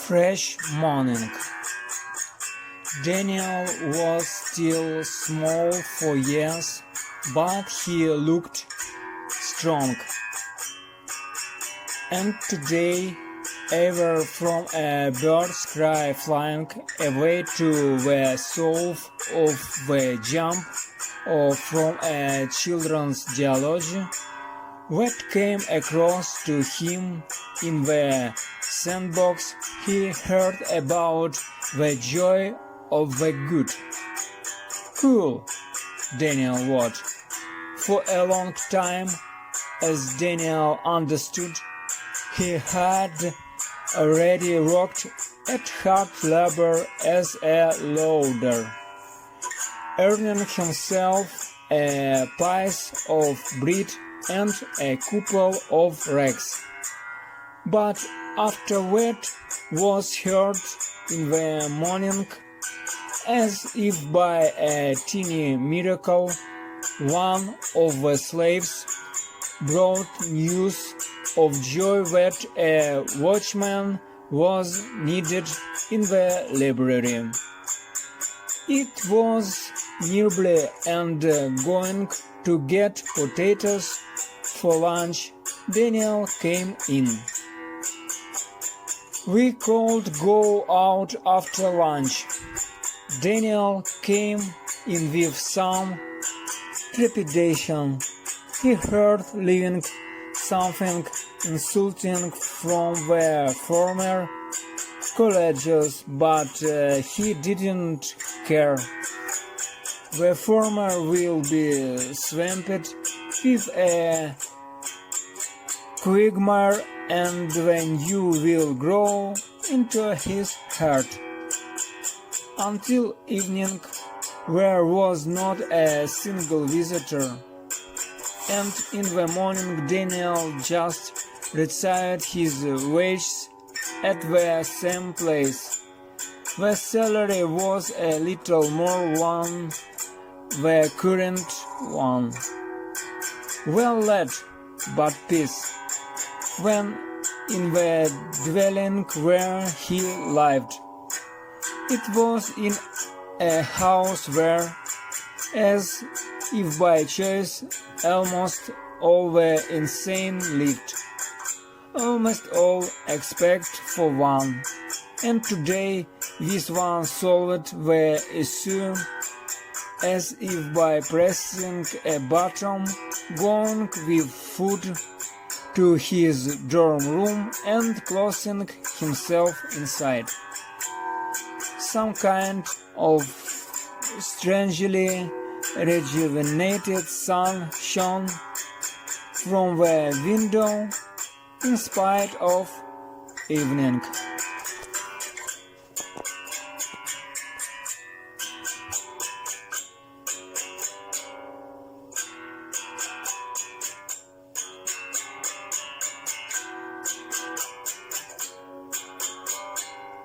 Fresh morning. Daniel was still small for years, but he looked strong. And today, ever from a bird's cry flying away to the soul of the jump, or from a children's geology, what came across to him in the sandbox, he heard about the joy of the good. Cool, Daniel thought. For a long time, as Daniel understood, he had already worked at hard labor as a loader, earning himself a piece of bread and a couple of rags. But after that was heard in the morning, as if by a teeny miracle, one of the slaves brought news of joy that a watchman was needed in the library. It was nearby, and going to get potatoes for lunch, Daniel came in. We could go out after lunch. Daniel came in with some trepidation. He heard leaving something insulting from the former colleagues, but he didn't care. The former will be swamped with a quagmire, and the new will grow into his heart. Until evening, there was not a single visitor, and in the morning Daniel just received his wages at the same place. The salary was a little more than the current one. Well led, but peace. When in the dwelling where he lived, it was in a house where, as if by choice, almost all the insane lived. Almost all except for one, and today this one solved the issue as if by pressing a button, going with food to his dorm room and closing himself inside. Some kind of strangely rejuvenated sun shone from the window in spite of evening.